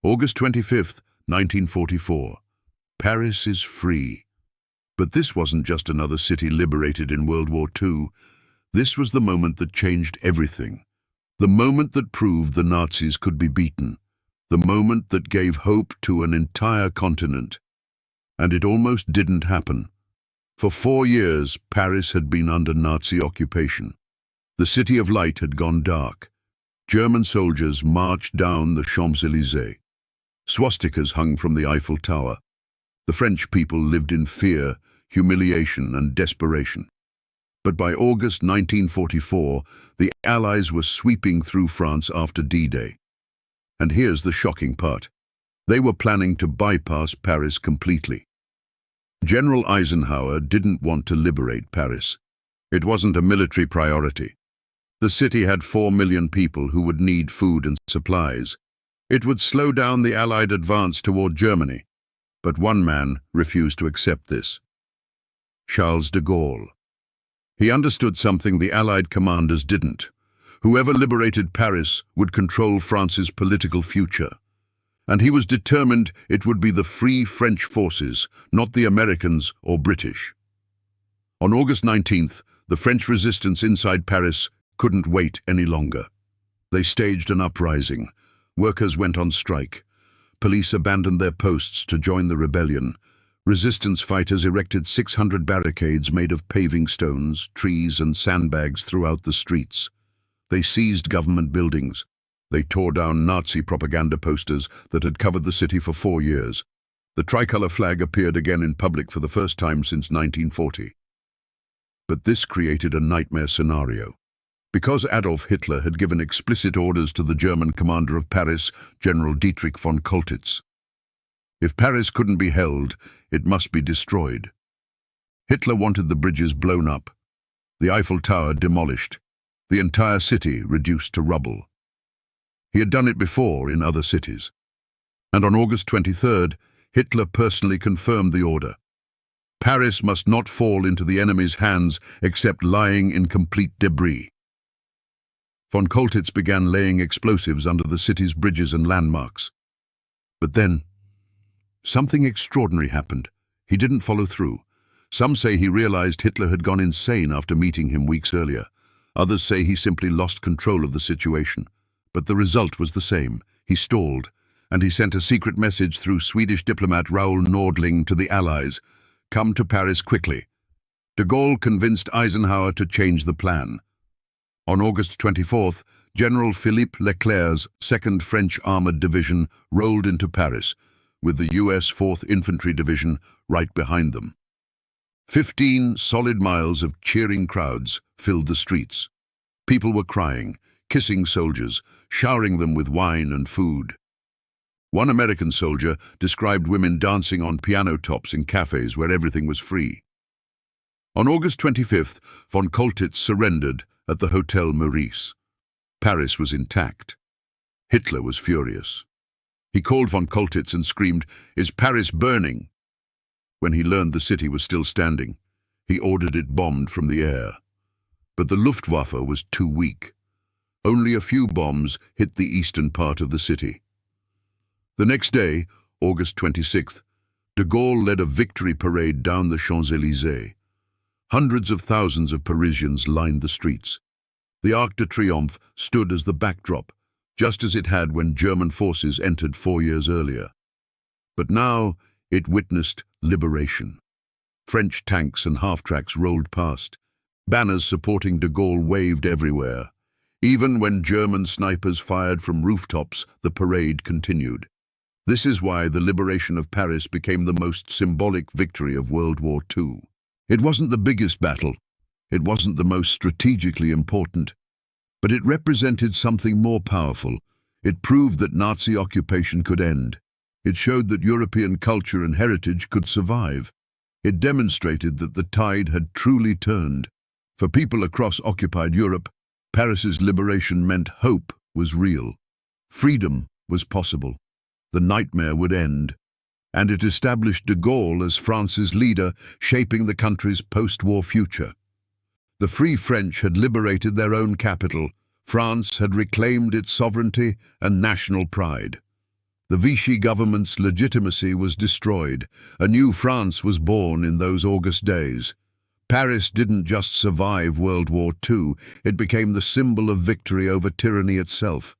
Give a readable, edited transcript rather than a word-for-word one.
August 25, 1944. Paris is free. But this wasn't just another city liberated in World War II. This was the moment that changed everything. The moment that proved the Nazis could be beaten. The moment that gave hope to an entire continent. And it almost didn't happen. For 4 years, Paris had been under Nazi occupation. The City of Light had gone dark. German soldiers marched down the Champs-Élysées. Swastikas hung from the Eiffel Tower. The French people lived in fear, humiliation, and desperation. But by August 1944, the Allies were sweeping through France after D-Day. And here's the shocking part. They were planning to bypass Paris completely. General Eisenhower didn't want to liberate Paris. It wasn't a military priority. The city had 4 million people who would need food and supplies. It would slow down the Allied advance toward Germany. But one man refused to accept this. Charles de Gaulle. He understood something the Allied commanders didn't. Whoever liberated Paris would control France's political future. And he was determined it would be the Free French forces, not the Americans or British. On August 19th, the French resistance inside Paris couldn't wait any longer. They staged an uprising. Workers went on strike. Police abandoned their posts to join the rebellion. Resistance fighters erected 600 barricades made of paving stones, trees, and sandbags throughout the streets. They seized government buildings. They tore down Nazi propaganda posters that had covered the city for 4 years. The tricolor flag appeared again in public for the first time since 1940. But this created a nightmare scenario. Because Adolf Hitler had given explicit orders to the German commander of Paris, General Dietrich von Choltitz. If Paris couldn't be held, it must be destroyed. Hitler wanted the bridges blown up, the Eiffel Tower demolished, the entire city reduced to rubble. He had done it before in other cities. And on August 23rd, Hitler personally confirmed the order. Paris must not fall into the enemy's hands except lying in complete debris. Von Choltitz began laying explosives under the city's bridges and landmarks. But then, something extraordinary happened. He didn't follow through. Some say he realized Hitler had gone insane after meeting him weeks earlier. Others say he simply lost control of the situation. But the result was the same. He stalled, and he sent a secret message through Swedish diplomat Raoul Nordling to the Allies. Come to Paris quickly. De Gaulle convinced Eisenhower to change the plan. On August 24th, General Philippe Leclerc's 2nd French Armored Division rolled into Paris, with the US 4th Infantry Division right behind them. 15 solid miles of cheering crowds filled the streets. People were crying, kissing soldiers, showering them with wine and food. One American soldier described women dancing on piano tops in cafes where everything was free. On August 25th, von Choltitz surrendered at the Hotel Meurice. Paris was intact. Hitler was furious. He called von Choltitz and screamed, "Is Paris burning?" When he learned the city was still standing, he ordered it bombed from the air. But the Luftwaffe was too weak. Only a few bombs hit the eastern part of the city. The next day, August 26th, de Gaulle led a victory parade down the Champs-Élysées. Hundreds of thousands of Parisians lined the streets. The Arc de Triomphe stood as the backdrop, just as it had when German forces entered 4 years earlier. But now it witnessed liberation. French tanks and half-tracks rolled past. Banners supporting de Gaulle waved everywhere. Even when German snipers fired from rooftops, the parade continued. This is why the liberation of Paris became the most symbolic victory of World War II. It wasn't the biggest battle. It wasn't the most strategically important. But it represented something more powerful. It proved that Nazi occupation could end. It showed that European culture and heritage could survive. It demonstrated that the tide had truly turned. For people across occupied Europe, Paris's liberation meant hope was real. Freedom was possible. The nightmare would end. And it established de Gaulle as France's leader, shaping the country's post-war future. The Free French had liberated their own capital. France had reclaimed its sovereignty and national pride. The Vichy government's legitimacy was destroyed. A new France was born in those August days. Paris didn't just survive World War II, it became the symbol of victory over tyranny itself.